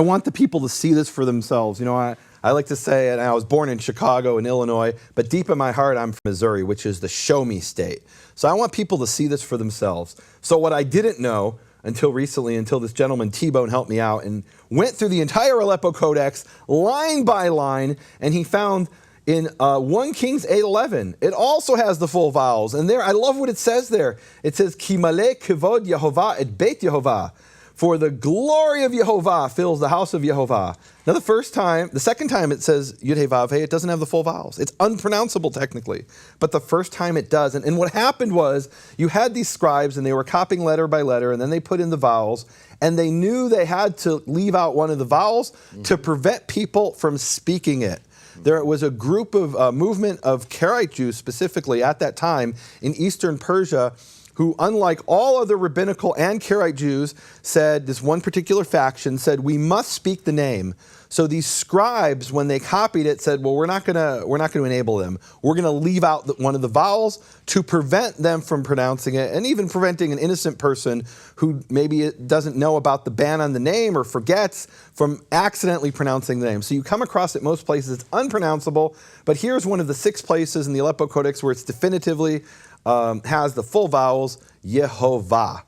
I want the people to see this for themselves. I like to say, and I was born in Chicago in Illinois, but deep in my heart, I'm from Missouri, which is the show me state. So I want people to see this for themselves. So what I didn't know until recently, until this gentleman T-Bone helped me out and went through the entire Aleppo Codex line by line, and he found in 1 Kings 8:11, it also has the full vowels. And there, I love what it says there. It says, Ki maleh kivod Yehovah et Beit Yehovah. For the glory of Yehovah fills the house of Yehovah. Now the second time it says Yud-Heh-Vav-Heh, it doesn't have the full vowels. It's unpronounceable technically. But the first time it does. And what happened was you had these scribes and they were copying letter by letter and then they put in the vowels and they knew they had to leave out one of the vowels to prevent people from speaking it. There was a group of movement of Karaite Jews specifically at that time in Eastern Persia who, unlike all other rabbinical and Karaite Jews, said, this one particular faction said, we must speak the name. So these scribes, when they copied it, said, well, we're not going to enable them. We're going to leave out one of the vowels to prevent them from pronouncing it, and even preventing an innocent person who maybe doesn't know about the ban on the name or forgets from accidentally pronouncing the name. So you come across it most places, it's unpronounceable, but here's one of the 6 places in the Aleppo Codex where it's definitively has the full vowels, Yehovah.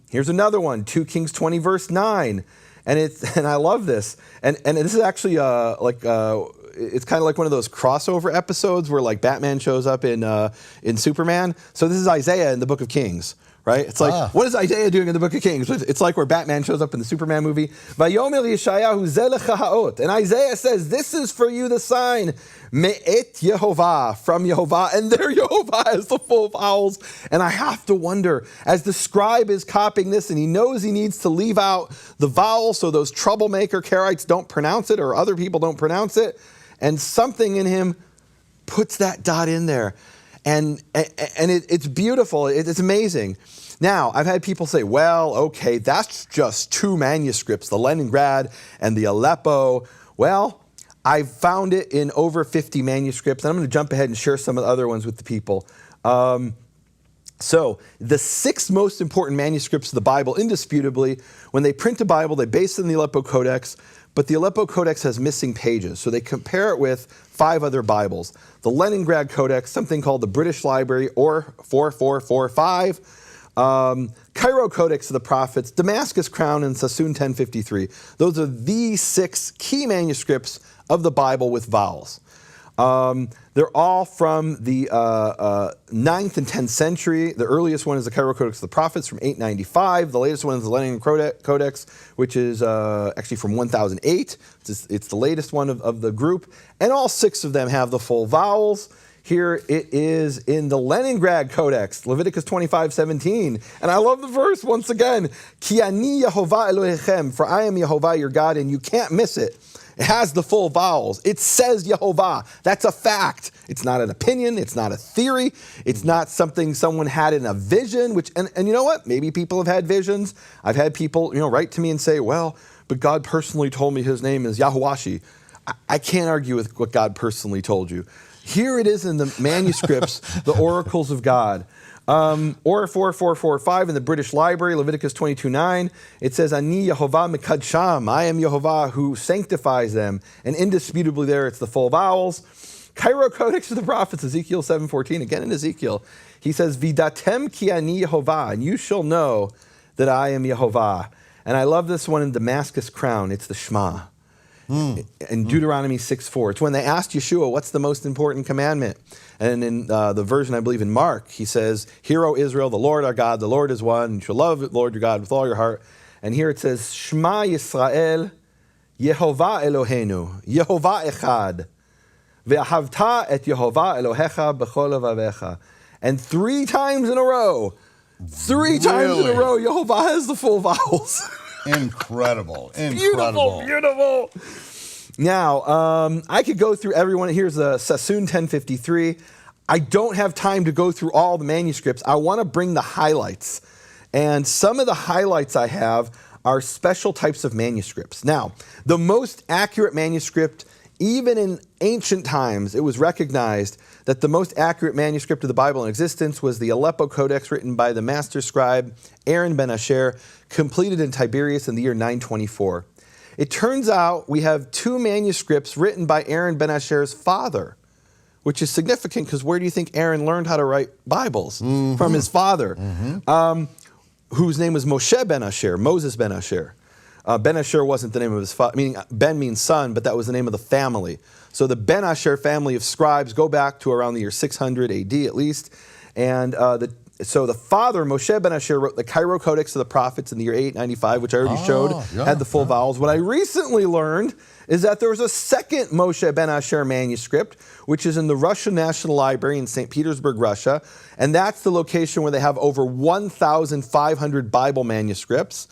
Here's another one, 2 Kings 20, verse 9. And I love this. And this is actually it's kind of like one of those crossover episodes where like Batman shows up in Superman. So this is Isaiah in the Book of Kings. Right? It's like, what is Isaiah doing in the Book of Kings? It's like where Batman shows up in the Superman movie. Vayomer Yeshayahu zeh lecha ha'ot. And Isaiah says, this is for you the sign. Me'et Yehovah, from Yehovah. And there Yehovah has the full vowels. And I have to wonder, as the scribe is copying this and he knows he needs to leave out the vowel so those troublemaker Karaites don't pronounce it or other people don't pronounce it, and something in him puts that dot in there. And it's beautiful. It's amazing. Now, I've had people say, well, okay, that's just 2 manuscripts, the Leningrad and the Aleppo. Well, I've found it in over 50 manuscripts, and I'm going to jump ahead and share some of the other ones with the people. So the 6 most important manuscripts of the Bible, indisputably, when they print a Bible, they base it in the Aleppo Codex, but the Aleppo Codex has missing pages, so they compare it with 5 other Bibles. The Leningrad Codex, something called the British Library, or 4445, Cairo Codex of the Prophets, Damascus Crown, and Sassoon 1053. Those are the 6 key manuscripts of the Bible with vowels. They're all from the 9th and 10th century. The earliest one is the Cairo Codex of the Prophets from 895. The latest one is the Leningrad Codex, which is actually from 1008. It's the latest one of the group. And all 6 of them have the full vowels. Here it is in the Leningrad Codex, Leviticus 25:17. And I love the verse once again. Ki ani Yehovah Elohechem, for I am Yehovah your God, and you can't miss it. It has the full vowels. It says Yehovah. That's a fact. It's not an opinion. It's not a theory. It's not something someone had in a vision, and you know what? Maybe people have had visions. I've had people, write to me and say, well, but God personally told me his name is Yahuwashi. I can't argue with what God personally told you. Here it is in the manuscripts, the oracles of God. Or 4445 in the British Library, Leviticus 22:9, it says, Ani Yehovah Mekadsham, I am Yehovah who sanctifies them. And indisputably there, it's the full vowels. Cairo Codex of the Prophets, Ezekiel 7:14, again in Ezekiel, he says, Vidatem ki ani Yehovah, and you shall know that I am Yehovah. And I love this one in Damascus Crown, it's the Shema. In Deuteronomy 6:4. It's when they asked Yeshua, what's the most important commandment? And in the version, I believe in Mark, he says, Hear, O Israel, the Lord our God, the Lord is one. You shall love the Lord your God with all your heart. And here it says, Shema Yisrael, Yehovah Eloheinu, Yehovah Echad, Ve'ahavta et Yehovah Elohecha b'chol levavecha. And 3 times in a row, Yehovah has the full vowels. Incredible. Beautiful. Now, I could go through everyone. Here's the Sassoon 1053. I don't have time to go through all the manuscripts. I want to bring the highlights. And some of the highlights I have are special types of manuscripts. Now, the most accurate manuscript, even in ancient times, it was recognized that the most accurate manuscript of the Bible in existence was the Aleppo Codex, written by the master scribe Aaron ben Asher, completed in Tiberias in the year 924. it turns out we have 2 manuscripts written by Aaron ben Asher's father, which is significant because where do you think Aaron learned how to write Bibles? From his father, whose name was Moshe ben Asher, Moses ben Asher. Ben Asher wasn't the name of his father, meaning Ben means son, but that was the name of the family. So the Ben Asher family of scribes go back to around the year 600 AD at least. And so the father, Moshe ben Asher, wrote the Cairo Codex of the Prophets in the year 895, which I already showed, had the full vowels. What I recently learned is that there was a second Moshe ben Asher manuscript, which is in the Russian National Library in St. Petersburg, Russia. And that's the location where they have over 1,500 Bible manuscripts.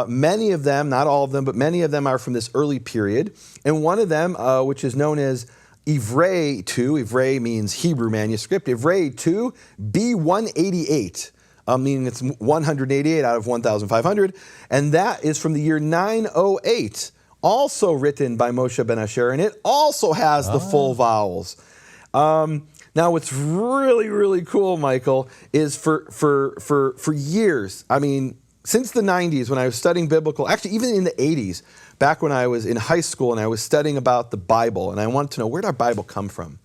Many of them, not all of them, but many of them are from this early period. And one of them, which is known as Ivrei 2, Ivrei means Hebrew manuscript, Ivrei 2, B188, meaning it's 188 out of 1,500. And that is from the year 908, also written by Moshe ben Asher, and it also has the full vowels. Now, what's really, really cool, Michael, is for years, I mean, since the 90s, when I was studying biblical, actually even in the 80s, back when I was in high school and I was studying about the Bible, and I wanted to know, where did our Bible come from?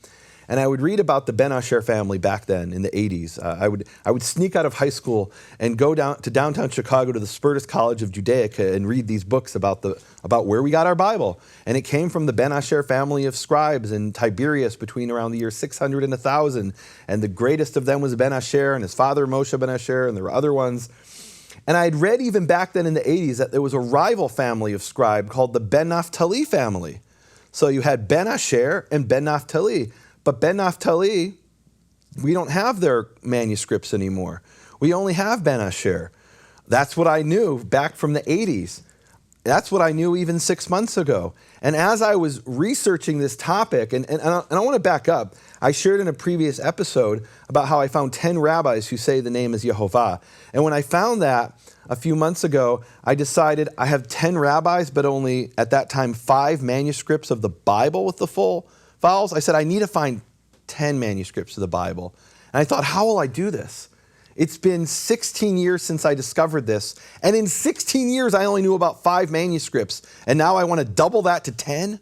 And I would read about the Ben Asher family back then in the 80s. I would sneak out of high school and go down to downtown Chicago to the Spertus College of Judaica and read these books about where we got our Bible. And it came from the Ben Asher family of scribes in Tiberias between around the year 600 and 1000. And the greatest of them was Ben Asher and his father Moshe ben Asher, and there were other ones. And I had read even back then in the 80s that there was a rival family of scribe called the Ben Naphtali family. So you had Ben Asher and Ben Naphtali. But Ben Naphtali, we don't have their manuscripts anymore. We only have Ben Asher. That's what I knew back from the 80s. That's what I knew even 6 months ago. And as I was researching this topic, and I want to back up, I shared in a previous episode about how I found 10 rabbis who say the name is Yehovah. And when I found that a few months ago, I decided I have 10 rabbis, but only at that time 5 manuscripts of the Bible with the full vowels. I said, I need to find 10 manuscripts of the Bible. And I thought, how will I do this? It's been 16 years since I discovered this. And in 16 years, I only knew about 5 manuscripts. And now I want to double that to 10?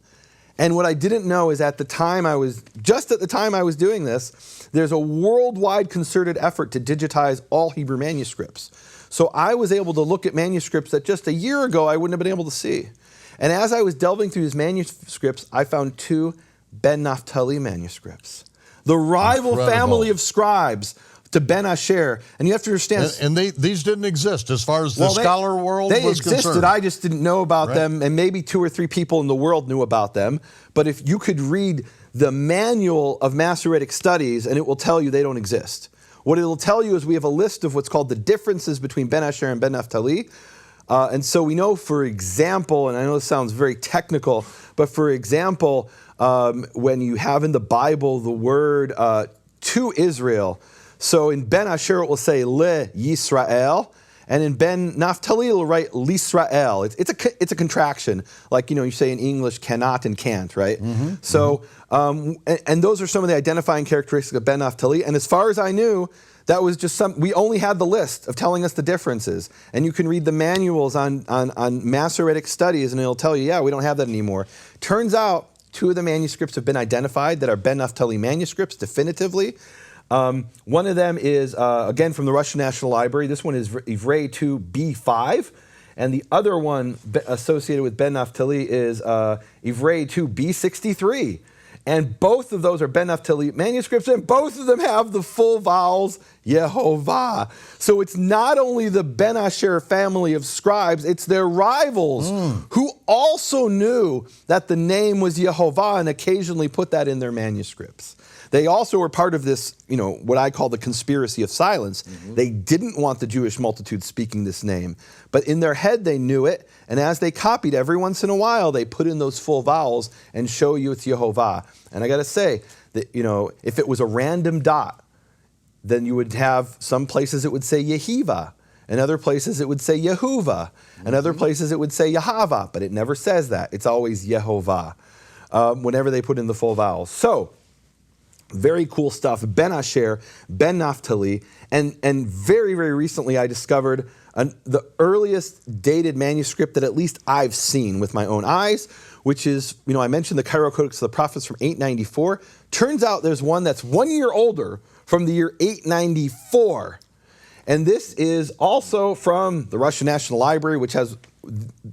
And what I didn't know is at the time I was doing this, there's a worldwide concerted effort to digitize all Hebrew manuscripts. So I was able to look at manuscripts that just a year ago I wouldn't have been able to see. And as I was delving through these manuscripts, I found 2 Ben Naphtali manuscripts. The rival family of scribes to Ben Asher. And you have to understand... And these didn't exist as far as the scholar world was concerned. They existed, I just didn't know about them, and maybe 2 or 3 people in the world knew about them. But if you could read the manual of Masoretic studies, and it will tell you they don't exist. What it will tell you is we have a list of what's called the differences between Ben Asher and Ben Naphtali. And so we know, for example, and I know this sounds very technical, but for example, when you have in the Bible the word to Israel, so in Ben Asher it will say Le Yisrael, and in Ben Naphtali it will write L'Israel. It's a contraction, like you say in English cannot and can't, right? So and those are some of the identifying characteristics of Ben Naphtali. And as far as I knew, that was just we only had the list of telling us the differences. And you can read the manuals on Masoretic studies, and it'll tell you, yeah, we don't have that anymore. Turns out 2 of the manuscripts have been identified that are Ben Naphtali manuscripts definitively. One of them is, again, from the Russian National Library. This one is Ivrei 2 B5. And the other one associated with Ben Naphtali is Ivrei 2 B63. And both of those are Ben Naphtali manuscripts, and both of them have the full vowels, Yehovah. So it's not only the Ben Asher family of scribes, it's their rivals who also knew that the name was Yehovah and occasionally put that in their manuscripts. They also were part of this, what I call the conspiracy of silence. They didn't want the Jewish multitude speaking this name. But in their head, they knew it. And as they copied, every once in a while, they put in those full vowels and show you it's Yehovah. And I got to say that, if it was a random dot, then you would have some places it would say Yehiva. In other places, it would say Yehuva. In other places, it would say Yahava. But it never says that. It's always Yehovah whenever they put in the full vowels. So, very cool stuff. Ben Asher, Ben Naphtali, and very, very recently I discovered the earliest dated manuscript that at least I've seen with my own eyes, which is, I mentioned the Cairo Codex of the Prophets from 894. Turns out there's one that's 1 year older from the year 894. And this is also from the Russian National Library, which has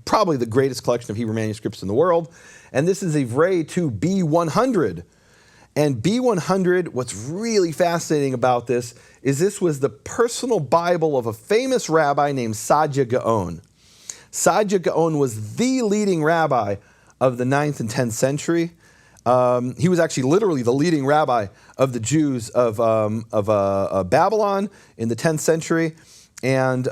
probably the greatest collection of Hebrew manuscripts in the world. And this is Ivrei to B100. And B100, what's really fascinating about this is this was the personal Bible of a famous rabbi named Sadia Gaon. Sadia Gaon was the leading rabbi of the 9th and 10th century. He was actually literally the leading rabbi of the Jews of Babylon in the 10th century. And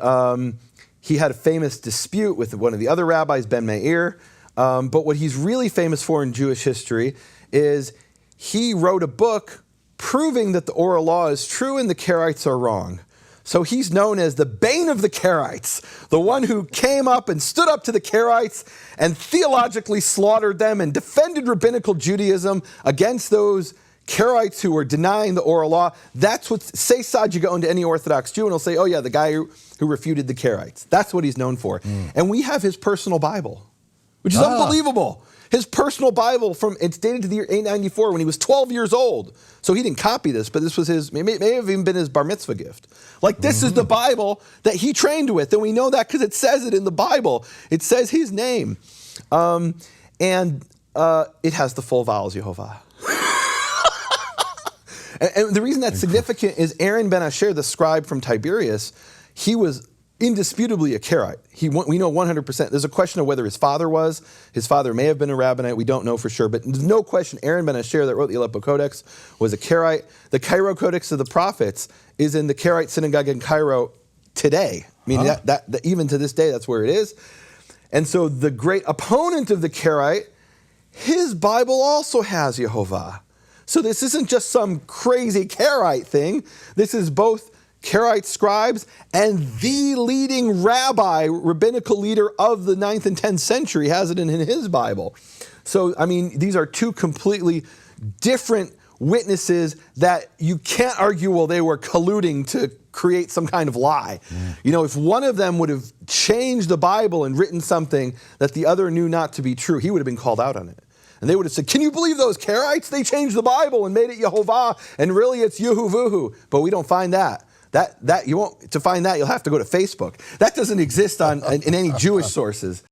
he had a famous dispute with one of the other rabbis, Ben Meir. But what he's really famous for in Jewish history is he wrote a book proving that the oral law is true and the Karaites are wrong. So he's known as the bane of the Karaites, the one who came up and stood up to the Karaites and theologically slaughtered them and defended rabbinical Judaism against those Karaites who were denying the oral law. That's what, say Sadia Gaon to any Orthodox Jew, and he'll say, oh yeah, the guy who refuted the Karaites. That's what he's known for. And we have his personal Bible, which is unbelievable. His personal Bible, it's dated to the year 894 when he was 12 years old. So he didn't copy this, but this was may have even been his bar mitzvah gift. Like, this is the Bible that he trained with, and we know that because it says it in the Bible. It says his name. And it has the full vowels, Yehovah. and the reason that's significant is Aaron ben Asher, the scribe from Tiberias, he was indisputably a Karaite. We know 100%. There's a question of whether his father was. His father may have been a rabbinite. We don't know for sure. But there's no question Aaron ben Asher that wrote the Aleppo Codex was a Karaite. The Cairo Codex of the Prophets is in the Karaite synagogue in Cairo today. I mean, that even to this day, that's where it is. And so the great opponent of the Karaite, his Bible also has Yehovah. So this isn't just some crazy Karaite thing. This is both Karaite scribes and the leading rabbinical leader of the 9th and 10th century has it in his Bible. So, I mean, these are two completely different witnesses that you can't argue, well, they were colluding to create some kind of lie. If one of them would have changed the Bible and written something that the other knew not to be true, he would have been called out on it. And they would have said, can you believe those Karaites? They changed the Bible and made it Yehovah, and really it's Yehuvuhu. But we don't find that. To find that, you'll have to go to Facebook. That doesn't exist in any Jewish sources.